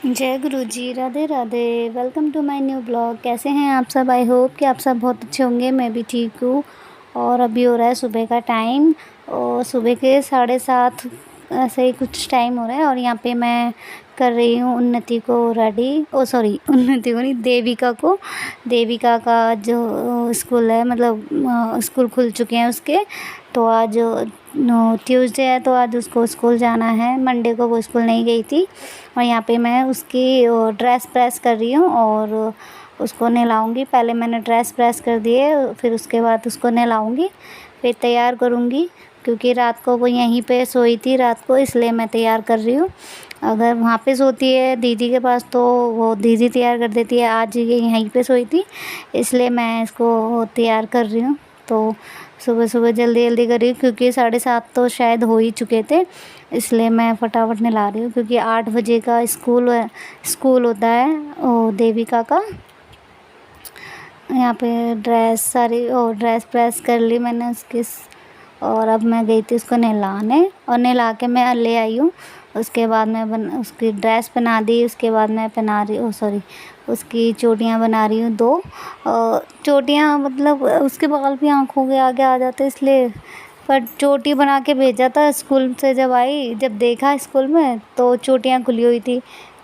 जय गुरु जी, Radhe Radhe. Welcome to my new blog. कैसे हैं आप सब? आई होप कि आप सब बहुत अच्छे होंगे। मैं भी ठीक हूँ। और अभी हो रहा है सुबह का टाइम और सुबह के 7:30 ऐसे ही कुछ टाइम हो रहा है। और यहाँ पे मैं कर रही हूँ उन्नति को रेडी। सॉरी, उन्नति को नहीं, देविका को। देविका का जो स्कूल है, मतलब स्कूल खुल चुके हैं उसके। तो आज ट्यूसडे है, तो आज उसको स्कूल जाना है। मंडे को वो स्कूल नहीं गई थी। और यहाँ पे मैं उसकी ड्रेस प्रेस कर रही हूँ और उसको नहलाऊँगी। पहले मैंने ड्रेस प्रेस कर दी है, फिर उसके बाद उसको नहलाऊँगी, फिर तैयार करूँगी। क्योंकि रात को वो यहीं पे सोई थी रात को, इसलिए मैं तैयार कर रही हूँ। अगर वहाँ पे सोती है दीदी के पास तो वो दीदी तैयार कर देती है। आज ये यहीं पे सोई थी, इसलिए मैं इसको तैयार कर रही हूँ। तो सुबह सुबह जल्दी जल्दी कर रही हूँ, क्योंकि 7:30 तो शायद हो ही चुके थे, इसलिए मैं फटाफट नहला रही हूँ। क्योंकि 8 बजे का स्कूल होता है देविका का। यहाँ पे ड्रेस प्रेस कर ली मैंने उसकी। और अब मैं गई थी उसको नहलाने, और नहला के मैं ले आई हूँ। उसके बाद मैं उसकी ड्रेस पहना दी। उसके बाद मैं पहना रही सॉरी, उसकी चोटियाँ बना रही हूँ 2 चोटियाँ। मतलब उसके बाल भी आँखों के आगे आ जाते, इसलिए। पर चोटी बना के भेजा था स्कूल से। जब आई, जब देखा स्कूल में, तो चोटियाँ खुली हुई थी।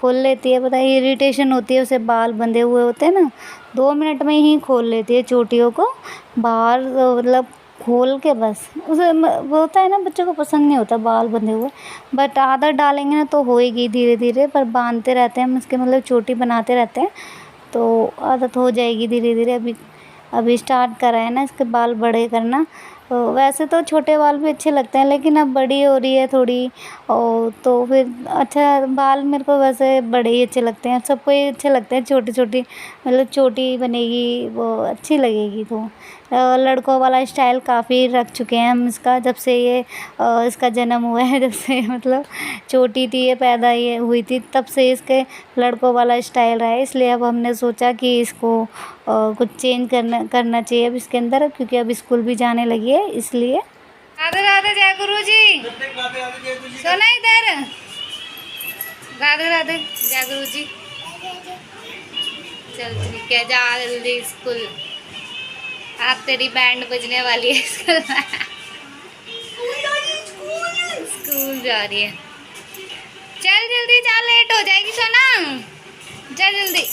खोल लेती है, पता है, इरिटेशन होती है उसे। बाल बंधे हुए होते हैं ना, 2 मिनट में ही खोल लेती है चोटियों को बाहर। मतलब खोल के बस उसे वो होता है ना, बच्चों को पसंद नहीं होता बाल बंधे हुए। बट आदत डालेंगे ना तो होएगी धीरे धीरे। पर बांधते रहते हैं हम उसके, मतलब चोटी बनाते रहते हैं, तो आदत हो जाएगी धीरे धीरे। अभी स्टार्ट करा है ना इसके बाल बड़े करना। वैसे तो छोटे बाल भी अच्छे लगते हैं, लेकिन अब बड़ी हो रही है थोड़ी। और तो फिर अच्छा, बाल मेरे को वैसे बड़े ही अच्छे लगते हैं। सबको ही अच्छे लगते हैं छोटी छोटी, मतलब छोटी बनेगी वो अच्छी लगेगी। तो लड़कों वाला स्टाइल काफ़ी रख चुके हैं हम इसका, जब से ये इसका जन्म हुआ है। जब से मतलब छोटी थी ये, पैदा ये हुई थी, तब से इसके लड़कों वाला स्टाइल रहा है। इसलिए अब हमने सोचा कि इसको कुछ चेंज करना चाहिए अब इसके अंदर, क्योंकि अब स्कूल भी जाने लगी है, इसलिए। राधे राधे जय गुरु जी। सोना इधर। राधे राधे जय गुरु जी। चल ठीक है, जा जल्दी स्कूल। आज तेरी बैंड बजने वाली है स्कूल में। स्कूल जा रही है। चल जल्दी जा, लेट हो जाएगी सोना। जा जल्दी।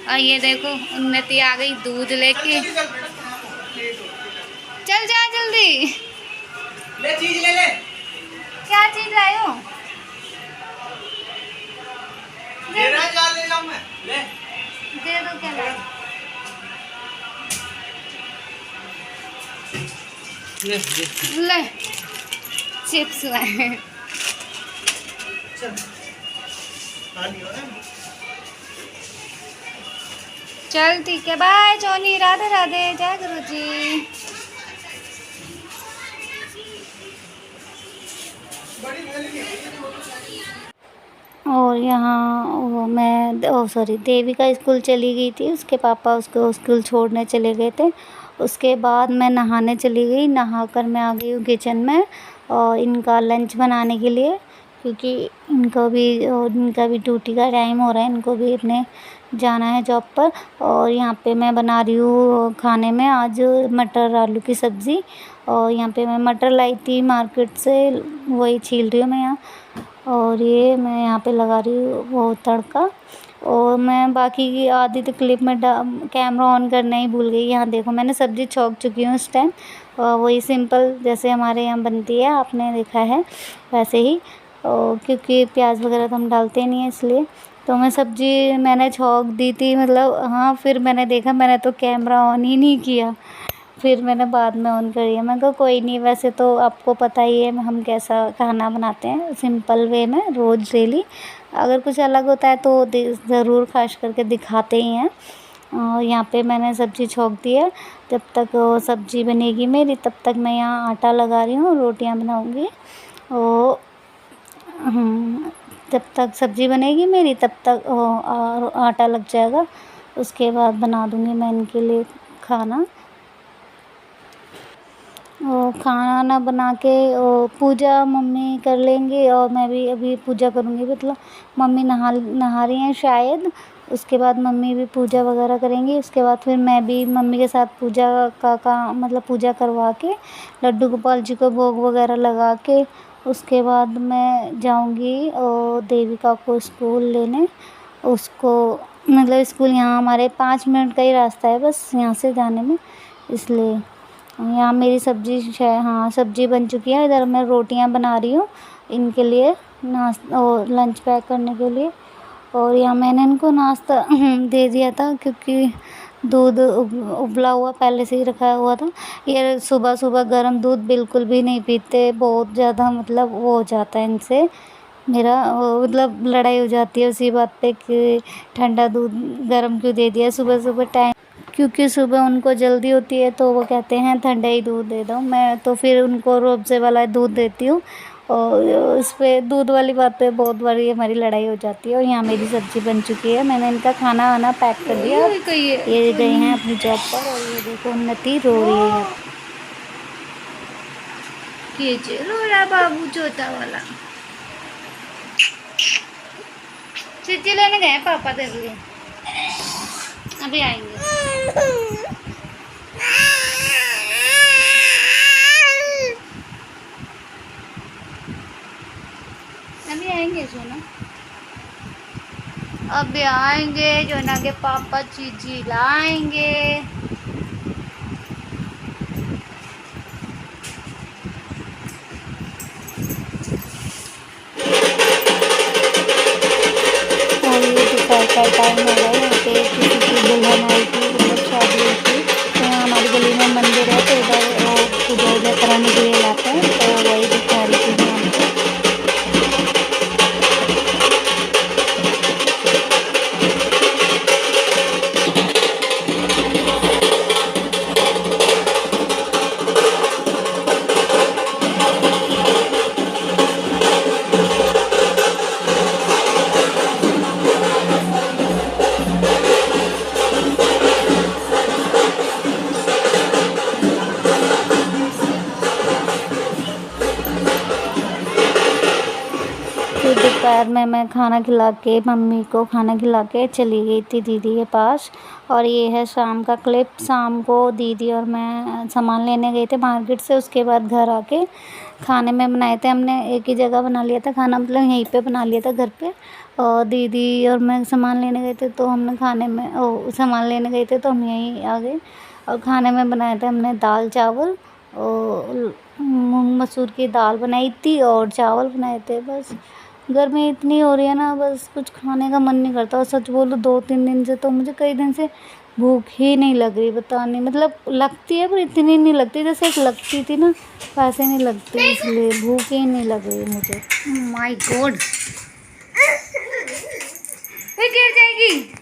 और ये देखो उन्नति आ गई दूध लेके। चल जा जल्दी। ले चीज ले ले। क्या चीज लाए हो? ले रहा जा, ले जाऊं मैं। ले दे दो, क्या लाए? ले चिप्स लाए। चल खाली हो ना। चल ठीक है, बाय जोनी। राधे राधे जय गुरु जी। और यहाँ सॉरी, देविका स्कूल चली गई थी। उसके पापा उसको स्कूल छोड़ने चले गए थे। उसके बाद मैं नहाने चली गई। नहाकर मैं आ गई हूँ किचन में और इनका लंच बनाने के लिए, क्योंकि इनका भी ड्यूटी का टाइम हो रहा है। इनको भी अपने जाना है जॉब पर। और यहाँ पे मैं बना रही हूँ खाने में आज मटर आलू की सब्ज़ी। और यहाँ पे मैं मटर लाई थी मार्केट से, वही छील रही हूँ मैं यहाँ। और ये मैं यहाँ पे लगा रही हूँ वो तड़का। और मैं बाकी की आधी तो क्लिप में कैमरा ऑन करना ही भूल गई। यहाँ देखो, मैंने सब्ज़ी छौंक चुकी हूँ इस टाइम। वही सिंपल जैसे हमारे यहाँ बनती है, आपने देखा है वैसे ही। क्योंकि प्याज वगैरह तो हम डालते नहीं हैं, इसलिए। तो मैं सब्ज़ी मैंने छौंक दी थी, मतलब हाँ। फिर मैंने देखा, मैंने तो कैमरा ऑन ही नहीं किया। फिर मैंने बाद में ऑन करी है। मैं कहा कोई नहीं, वैसे तो आपको पता ही है हम कैसा खाना बनाते हैं, सिंपल वे में, रोज़ डेली। अगर कुछ अलग होता है तो ज़रूर खास करके दिखाते ही हैं। और यहाँ पे मैंने सब्ज़ी छौंक दी है। जब तक सब्ज़ी बनेगी मेरी, तब तक मैं यहाँ आटा लगा रही हूँ, रोटियाँ बनाऊँगी। और जब तक सब्ज़ी बनेगी मेरी, तब तक आटा लग जाएगा। उसके बाद बना दूँगी मैं इनके लिए खाना। और खाना वाना बना के और पूजा मम्मी कर लेंगी और मैं भी अभी पूजा करूँगी। मतलब मम्मी नहा रही हैं शायद, उसके बाद मम्मी भी पूजा वगैरह करेंगी। उसके बाद फिर मैं भी मम्मी के साथ पूजा का मतलब पूजा करवा के लड्डू गोपाल जी को भोग वगैरह लगा के उसके बाद मैं जाऊँगी और देविका को स्कूल लेने। उसको मतलब स्कूल यहाँ हमारे 5 मिनट का ही रास्ता है बस यहाँ से जाने में, इसलिए। यहाँ मेरी हाँ सब्ज़ी बन चुकी है। इधर मैं रोटियाँ बना रही हूँ इनके लिए और लंच पैक करने के लिए। और यहाँ मैंने इनको नाश्ता दे दिया था क्योंकि दूध उबला हुआ पहले से ही रखा हुआ था। ये सुबह सुबह गर्म दूध बिल्कुल भी नहीं पीते, बहुत ज़्यादा मतलब वो हो जाता है इनसे, मेरा मतलब लड़ाई हो जाती है उसी बात पे कि ठंडा दूध गर्म क्यों दे दिया सुबह सुबह टाइम, क्योंकि सुबह उनको जल्दी होती है तो वो कहते हैं ठंडा ही दूध दे दो। मैं तो फिर उनको रूअफ़ज़े वाला दूध देती हूँ और उस पे दूध वाली बात पे बहुत बड़ी हमारी लड़ाई हो जाती है। और यहाँ मेरी सब्ज़ी बन चुकी है, मैंने इनका खाना वाना पैक कर दिया। ये गए हैं अपनी जॉब पर और ये देखो उन्नति रो रही है यहाँ के रो रहा बाबू छोटा वाला। चिट्ठी लेने गए पापा तेरे लिए, अभी आएंगे। अभी आएंगे सोना, अभी आएंगे जोना के पापा चीजी लाएंगे। और ये दोपहर का टाइम हो रहा है। यहाँ पे किसी की दुल्हन आई थी, मतलब शादी हुई थी, तो यहाँ हमारी गली में मंदिर है तो उधर पूजा वूजा कराने के लिए लाते हैं, तो वही दिखा रही थी मैं हमको। फिर दोपहर में मैं खाना खिला के मम्मी को खाना खिला के चली गई थी दीदी के पास। और ये है शाम का क्लिप। शाम को दीदी और मैं सामान लेने गए थे मार्केट से, उसके बाद घर आके खाने में बनाए थे हमने। एक ही जगह बना लिया था खाना, मतलब यहीं पे बना लिया था घर पे। और दीदी और मैं सामान लेने गए थे तो हमने खाने में सामान लेने गए थे तो हम यहीं आ गए। और खाने में बनाए थे हमने दाल चावल और मूंग मसूर की दाल बनाई थी और चावल बनाए थे। बस गर्मी इतनी हो रही है ना, बस कुछ खाने का मन नहीं करता। और सच बोलूँ 2-3 दिन से तो मुझे कई दिन से भूख ही नहीं लग रही, पता नहीं, मतलब लगती है पर इतनी नहीं लगती जैसे एक लगती थी ना, वैसे नहीं लगती, इसलिए भूख ही नहीं लग रही मुझे। माय गॉड, ये गिर जाएगी।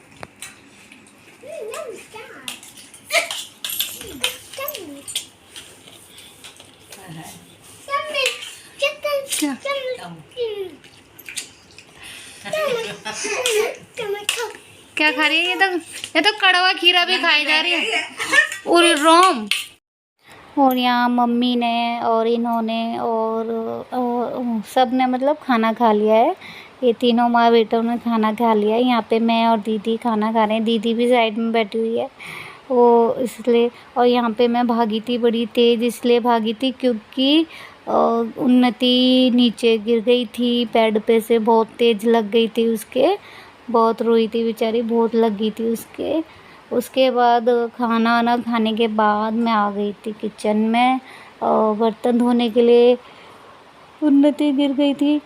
क्या खा रही है ये तो कड़वा खीरा भी खाई जा रही है और रोम। और यहाँ मम्मी ने और इन्होंने और सब ने मतलब खाना खा लिया है। ये तीनों माँ बेटों ने खाना खा लिया है। यहाँ पे मैं और दीदी खाना खा रहे हैं, दीदी भी साइड में बैठी हुई है वो इसलिए। और यहाँ पे मैं भागी थी बड़ी तेज़, इसलिए भागी थी क्योंकि उन्नति नीचे गिर गई थी बेड पे से, बहुत तेज़ लग गई थी उसके, बहुत रोई थी बेचारी, बहुत लगी थी उसके। उसके बाद खाना वाना खाने के बाद मैं आ गई थी किचन में और बर्तन धोने के लिए। उन्नति गिर गई थी,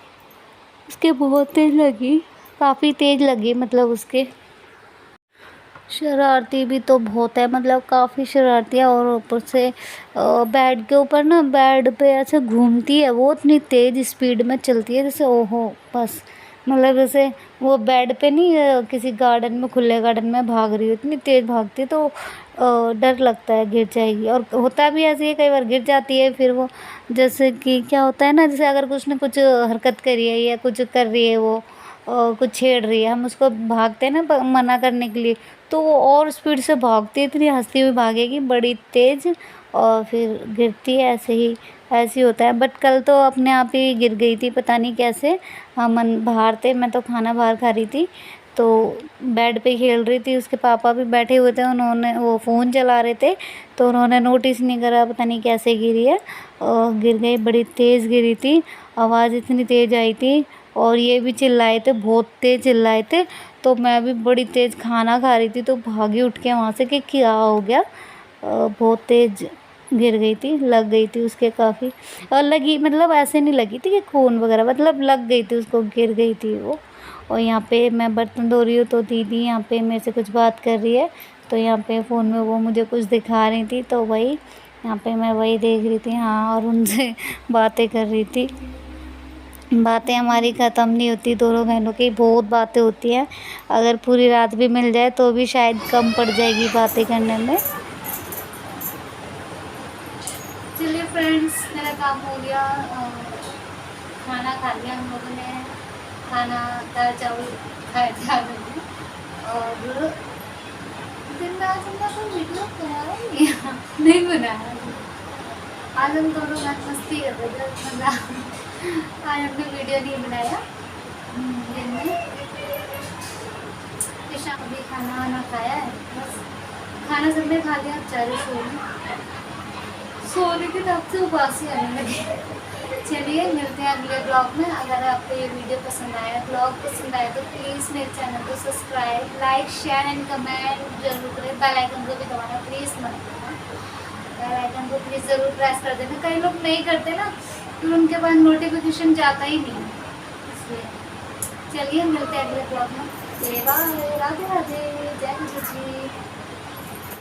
उसके बहुत तेज़ लगी, काफ़ी तेज़ लगी, मतलब उसके। शरारती भी तो बहुत है, मतलब काफ़ी शरारती है। और ऊपर से बेड के ऊपर ना, बेड पे ऐसे घूमती है वो, इतनी तेज़ स्पीड में चलती है जैसे ओहो बस, मतलब जैसे वो बेड पे नहीं किसी गार्डन में, खुले गार्डन में भाग रही हो, इतनी तेज़ भागती है तो डर लगता है गिर जाएगी। और होता भी ऐसे ही, कई बार गिर जाती है फिर वो, जैसे कि क्या होता है ना, जैसे अगर कुछ न कुछ हरकत करी है या कुछ कर रही है वो, कुछ छेड़ रही है, हम उसको भागते हैं ना मना करने के लिए, तो वो और स्पीड से भागती है, इतनी हंसती हुई भागेगी बड़ी तेज़, और फिर गिरती है ऐसे ही, ऐसे ही होता है। बट कल तो अपने आप ही गिर गई थी, पता नहीं कैसे। हम बाहर थे, मैं तो खाना बाहर खा रही थी, तो बेड पे खेल रही थी, उसके पापा भी बैठे हुए थे, उन्होंने वो फ़ोन चला रहे थे, तो उन्होंने नोटिस नहीं करा, पता नहीं कैसे गिरी है, और गिर गई, बड़ी तेज़ गिरी थी, आवाज़ इतनी तेज़ आई थी, और ये भी चिल्लाए थे, बहुत तेज़ चिल्लाए थे। तो मैं भी बड़ी तेज़ खाना खा रही थी, तो भागी उठ के वहाँ से कि क्या हो गया, बहुत तेज़ गिर गई थी, लग गई थी उसके काफ़ी, और लगी मतलब ऐसे नहीं लगी थी कि खून वगैरह, मतलब लग गई थी उसको, गिर गई थी वो। और यहाँ पे मैं बर्तन धो रही हूँ, तो दीदी यहाँ पे मेरे से कुछ बात कर रही है, तो यहाँ पे फ़ोन में वो मुझे कुछ दिखा रही थी, तो वही यहाँ पे मैं वही देख रही थी, हाँ, और उनसे बातें कर रही थी। बातें हमारी ख़त्म नहीं होती, दोनों बहनों की बहुत बातें होती हैं, अगर पूरी रात भी मिल जाए तो भी शायद कम पड़ जाएगी बातें करने में। चलिए फ्रेंड्स, मेरा काम हो गया, खाना खा लिया हम लोगों ने, खाना दाल चावल खाए थे आज हमने, और दिन में आज हमने कोई वीडियो बनाया ही नहीं बनाया। आज हम दोनों बात मस्ती कर रहे थे, मज़ा, आज हमने वीडियो नहीं बनाया दिन में। शाम अभी खाना वाना खाया है, बस खाना सबने खा लिया, अब चारों सोने के तब से उपास ही आने लगे। चलिए मिलते हैं अगले ब्लॉग में। अगर आपको ये वीडियो पसंद आया, ब्लॉग पसंद आया, तो प्लीज़ मेरे चैनल को subscribe, like, share and comment जरूर करें। बेल आइकन को भी दबाना प्लीज़ मत करना, बेल आइकन को प्लीज़ ज़रूर प्रेस कर देना। कई लोग नहीं करते ना, फिर उनके पास नोटिफिकेशन जाता ही नहीं, इसलिए। चलिए मिलते हैं अगले ब्लॉग में। बाय, राधे राधे, जय गुरु जी।